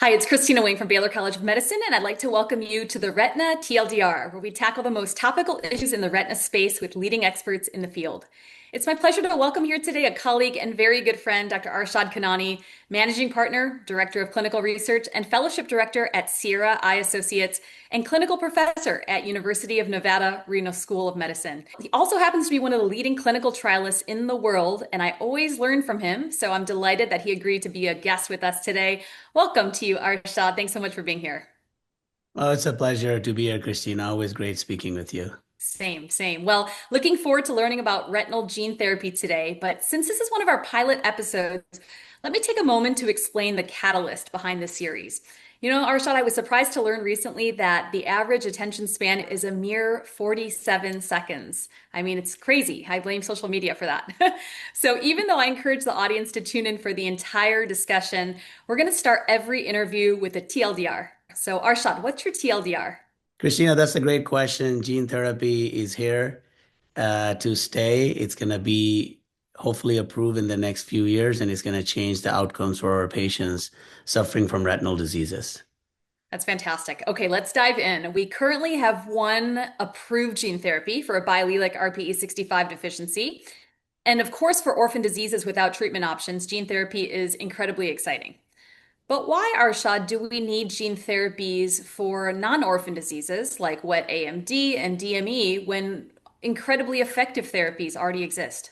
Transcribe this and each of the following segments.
Hi, it's Christina Weng from Baylor College of Medicine, and I'd like to welcome you to the Retina TLDR, where we tackle the most topical issues in the retina space with leading experts in the field. It's my pleasure to welcome here today a colleague and very good friend, Dr. Arshad Khanani, Managing Partner, Director of Clinical Research, and Fellowship Director at Sierra Eye Associates, and Clinical Professor at University of Nevada, Reno School of Medicine. He also happens to be one of the leading clinical trialists in the world, and I always learn from him, so I'm delighted that he agreed to be a guest with us today. Welcome to you, Arshad. Thanks so much for being here. Oh, it's a pleasure to be here, Christina. Always great speaking with you. Same, same. Well, looking forward to learning about retinal gene therapy today. But since this is one of our pilot episodes, let me take a moment to explain the catalyst behind this series. Arshad, I was surprised to learn recently that the average attention span is a mere 47 seconds. I mean, it's crazy. I blame social media for that. So even though I encourage the audience to tune in for the entire discussion, we're going to start every interview with a TLDR. So Arshad, what's your TLDR? Christina, that's a great question. Gene therapy is here to stay. It's going to be hopefully approved in the next few years, and it's going to change the outcomes for our patients suffering from retinal diseases. That's fantastic. Okay, let's dive in. We currently have one approved gene therapy for a biallelic RPE65 deficiency. And of course, for orphan diseases without treatment options, gene therapy is incredibly exciting. But why, Arshad, do we need gene therapies for non-orphan diseases like wet AMD and DME when incredibly effective therapies already exist?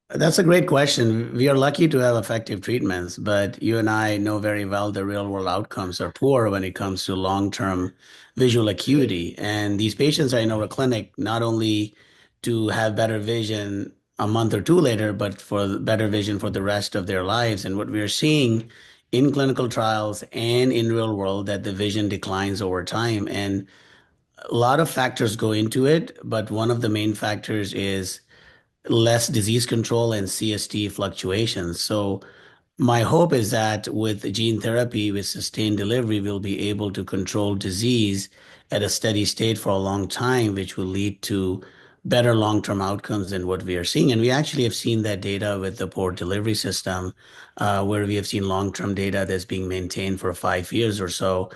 That's a great question. We are lucky to have effective treatments, but you and I know very well the real world outcomes are poor when it comes to long-term visual acuity. And these patients are in our clinic not only to have better vision a month or two later, but for better vision for the rest of their lives. And what we are seeing in clinical trials and in real world that the vision declines over time. And a lot of factors go into it, but one of the main factors is less disease control and CST fluctuations. So my hope is that with gene therapy, with sustained delivery, we'll be able to control disease at a steady state for a long time, which will lead to better long-term outcomes than what we are seeing. And we actually have seen that data with the port delivery system, where we have seen long-term data that's being maintained for 5 years or so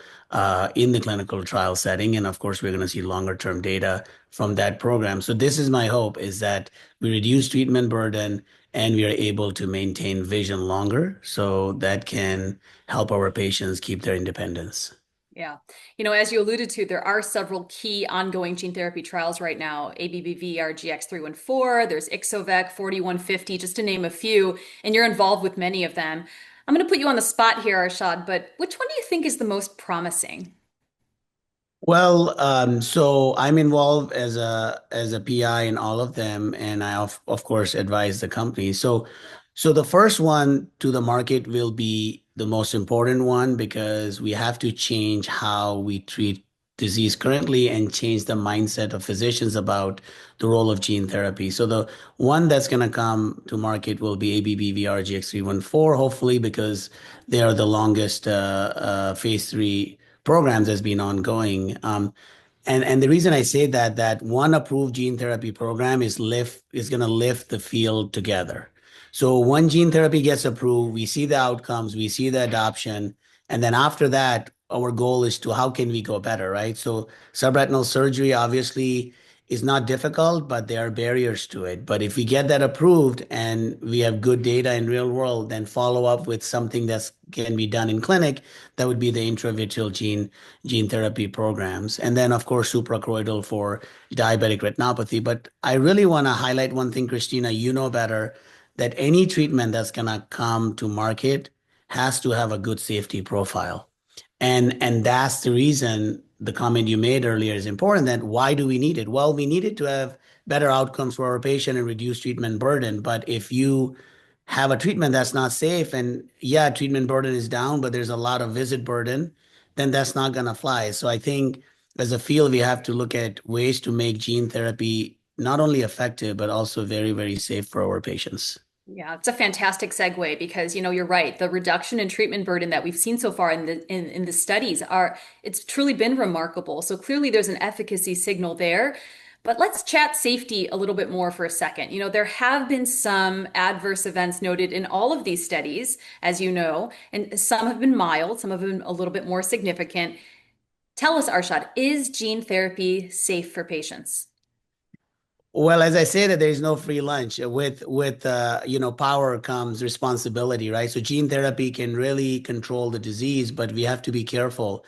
in the clinical trial setting. And of course, we're going to see longer-term data from that program. So this is my hope, is that we reduce treatment burden and we are able to maintain vision longer so that can help our patients keep their independence. Yeah. As you alluded to, there are several key ongoing gene therapy trials right now. ABBV-RGX-314, there's Ixovec 4150, just to name a few, and you're involved with many of them. I'm going to put you on the spot here, Arshad, but which one do you think is the most promising? Well, so I'm involved as a PI in all of them, and I of course advise the company. So the first one to the market will be the most important one because we have to change how we treat disease currently and change the mindset of physicians about the role of gene therapy. So the one that's going to come to market will be ABBV-RGX-314, hopefully because they are the longest phase 3 programs has been ongoing. And the reason I say that one approved gene therapy program is going to lift the field together. So one gene therapy gets approved, we see the outcomes, we see the adoption, and then after that, our goal is to how can we go better, right? So subretinal surgery obviously is not difficult, but there are barriers to it. But if we get that approved and we have good data in real world, then follow up with something that can be done in clinic, that would be the intravitreal gene therapy programs. And then, of course, suprachoroidal for diabetic retinopathy. But I really want to highlight one thing, Christina, you know better, that any treatment that's going to come to market has to have a good safety profile. And that's the reason the comment you made earlier is important, that why do we need it? Well, we need it to have better outcomes for our patient and reduce treatment burden. But if you have a treatment that's not safe and yeah, treatment burden is down, but there's a lot of visit burden, then that's not going to fly. So I think as a field, we have to look at ways to make gene therapy not only effective, but also very, very safe for our patients. Yeah, it's a fantastic segue because you're right. The reduction in treatment burden that we've seen so far in the studies it's truly been remarkable. So clearly there's an efficacy signal there. But let's chat safety a little bit more for a second. There have been some adverse events noted in all of these studies, as you know, and some have been mild, some have been a little bit more significant. Tell us, Arshad, is gene therapy safe for patients? Well, as I say that there is no free lunch. With power comes responsibility, right? So gene therapy can really control the disease, but we have to be careful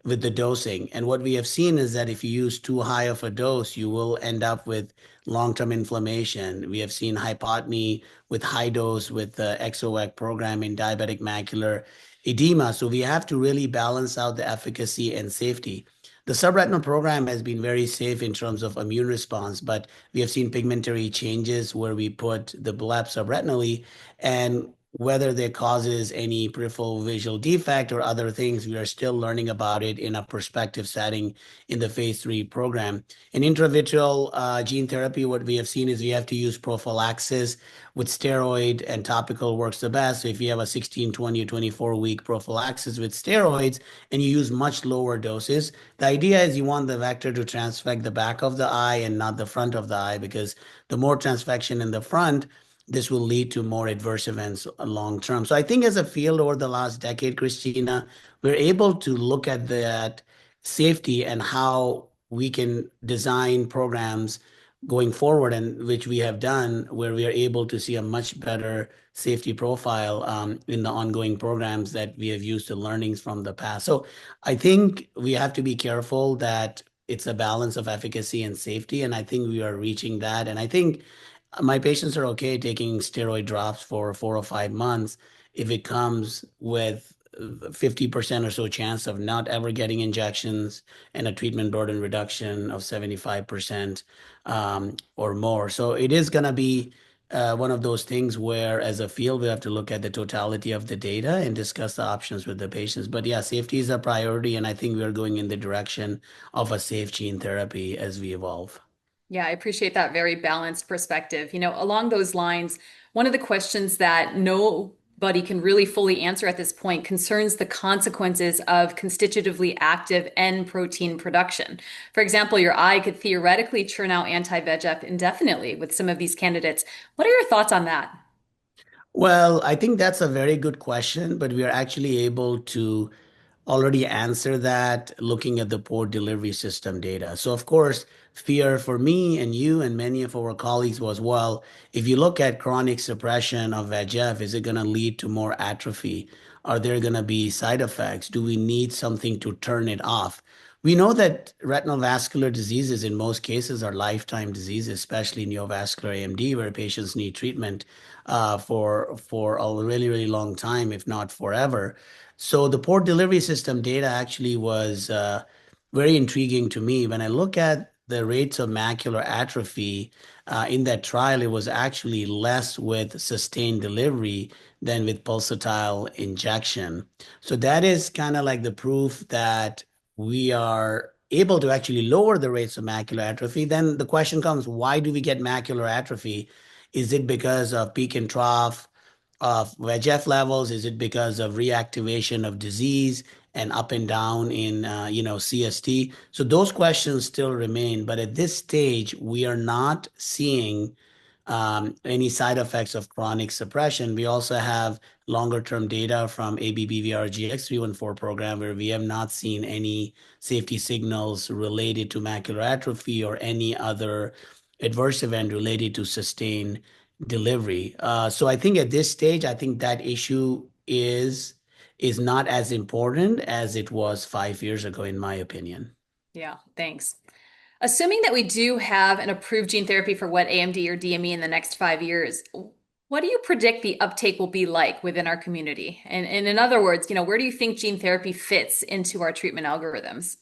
with the dosing. And what we have seen is that if you use too high of a dose, you will end up with long-term inflammation. We have seen hypotony with high dose with the XOAC program in diabetic macular edema. So we have to really balance out the efficacy and safety. The subretinal program has been very safe in terms of immune response, but we have seen pigmentary changes where we put the bleb subretinally, and whether that causes any peripheral visual defect or other things, we are still learning about it in a prospective setting in the phase 3 program. In intravitreal gene therapy, what we have seen is we have to use prophylaxis with steroid, and topical works the best. So if you have a 16, 20, or 24-week prophylaxis with steroids and you use much lower doses, the idea is you want the vector to transfect the back of the eye and not the front of the eye, because the more transfection in the front, this will lead to more adverse events long term. So I think as a field over the last decade, Christina, we're able to look at that safety and how we can design programs going forward, and which we have done, where we are able to see a much better safety profile in the ongoing programs that we have used the learnings from the past. So I think we have to be careful that it's a balance of efficacy and safety, and I think we are reaching that. And I think my patients are okay taking steroid drops for 4 or 5 months if it comes with 50% or so chance of not ever getting injections and a treatment burden reduction of 75% or more. So it is going to be one of those things where, as a field, we have to look at the totality of the data and discuss the options with the patients. But yeah, safety is a priority, and I think we are going in the direction of a safe gene therapy as we evolve. Yeah, I appreciate that very balanced perspective. Along those lines, one of the questions that nobody can really fully answer at this point concerns the consequences of constitutively active N protein production. For example, your eye could theoretically churn out anti-VEGF indefinitely with some of these candidates. What are your thoughts on that? Well, I think that's a very good question, but we are actually able to already answer that looking at the port delivery system data. So, of course, fear for me and you and many of our colleagues was, well, if you look at chronic suppression of VEGF, is it going to lead to more atrophy? Are there going to be side effects? Do we need something to turn it off? We know that retinal vascular diseases in most cases are lifetime diseases, especially neovascular AMD, where patients need treatment for a really long time, if not forever. So the port delivery system data actually was very intriguing to me. When I look at the rates of macular atrophy in that trial, it was actually less with sustained delivery than with pulsatile injection. So that is kind of like the proof that we are able to actually lower the rates of macular atrophy. Then the question comes, why do we get macular atrophy? Is it because of peak and trough of VEGF levels? Is it because of reactivation of disease and up and down in CST? So those questions still remain, but at this stage, we are not seeing any side effects of chronic suppression. We also have longer term data from ABBVRGX314 program where we have not seen any safety signals related to macular atrophy or any other adverse event related to sustained delivery. So I think at this stage, I think that issue is not as important as it was 5 years ago, in my opinion. Yeah, thanks. Assuming that we do have an approved gene therapy for wet AMD or DME in the next 5 years, what do you predict the uptake will be like within our community? And in other words, where do you think gene therapy fits into our treatment algorithms?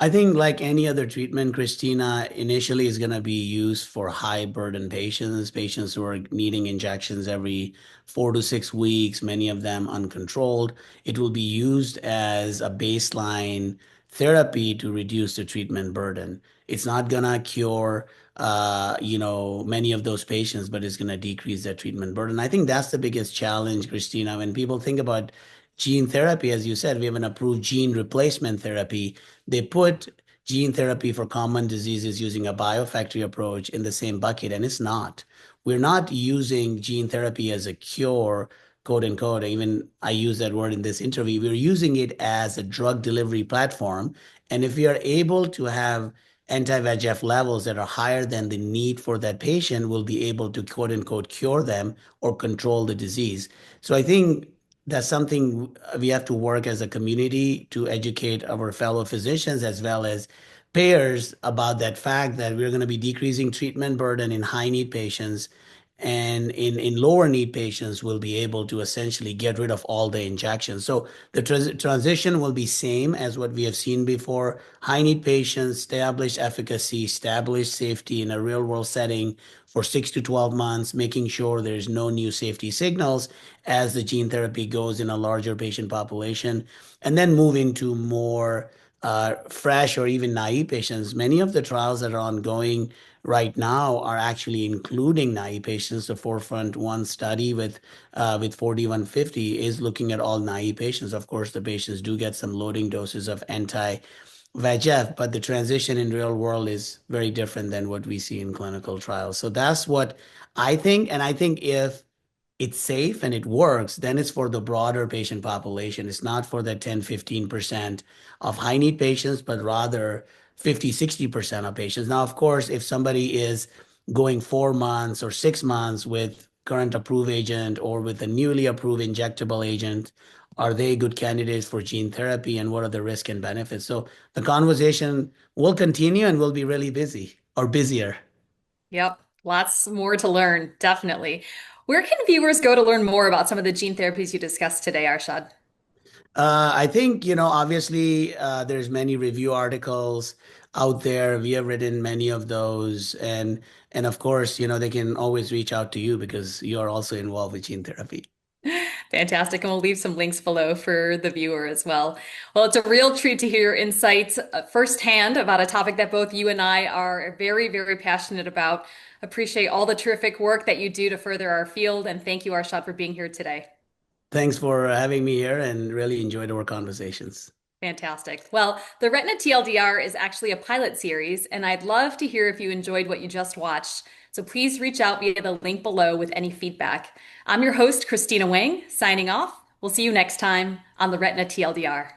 I think, like any other treatment, Christina, initially is going to be used for high burden patients, patients who are needing injections every 4 to 6 weeks, many of them uncontrolled. It will be used as a baseline therapy to reduce the treatment burden. It's not going to cure, many of those patients, but it's going to decrease their treatment burden. I think that's the biggest challenge, Christina. When people think about gene therapy, as you said, we have an approved gene replacement therapy. They put gene therapy for common diseases using a biofactory approach in the same bucket, and it's not. We're not using gene therapy as a cure, quote unquote. Even I use that word in this interview. We're using it as a drug delivery platform. And if we are able to have anti-VEGF levels that are higher than the need for that patient, we'll be able to quote unquote cure them or control the disease. So I think that's something we have to work as a community to educate our fellow physicians as well as payers about that fact that we're going to be decreasing treatment burden in high need patients, and in lower need patients will be able to essentially get rid of all the injections. So the transition will be same as what we have seen before. High need patients, established efficacy, established safety in a real world setting for 6 to 12 months, making sure there's no new safety signals as the gene therapy goes in a larger patient population, and then moving to more fresh or even naive patients. Many of the trials that are ongoing right now are actually including naive patients. The Forefront One study with 4150 is looking at all naive patients. Of course, the patients do get some loading doses of anti-VEGF, but the transition in real world is very different than what we see in clinical trials. So that's what I think. And I think if it's safe and it works, then it's for the broader patient population. It's not for the 10-15% of high need patients, but rather 50-60% of patients. Now, of course, if somebody is going 4 months or 6 months with current approved agent or with a newly approved injectable agent, are they good candidates for gene therapy and what are the risks and benefits? So the conversation will continue and we'll be really busy or busier. Yep, lots more to learn, definitely. Where can viewers go to learn more about some of the gene therapies you discussed today, Arshad? I think, obviously, there's many review articles out there. We have written many of those, and of course, they can always reach out to you because you are also involved with gene therapy. Fantastic. And we'll leave some links below for the viewer as well. Well, it's a real treat to hear your insights firsthand about a topic that both you and I are very, very passionate about. Appreciate all the terrific work that you do to further our field. And thank you, Arshad, for being here today. Thanks for having me here and really enjoyed our conversations. Fantastic. Well, the Retina TLDR is actually a pilot series, and I'd love to hear if you enjoyed what you just watched. So please reach out via the link below with any feedback. I'm your host, Christina Weng, signing off. We'll see you next time on the Retina TLDR.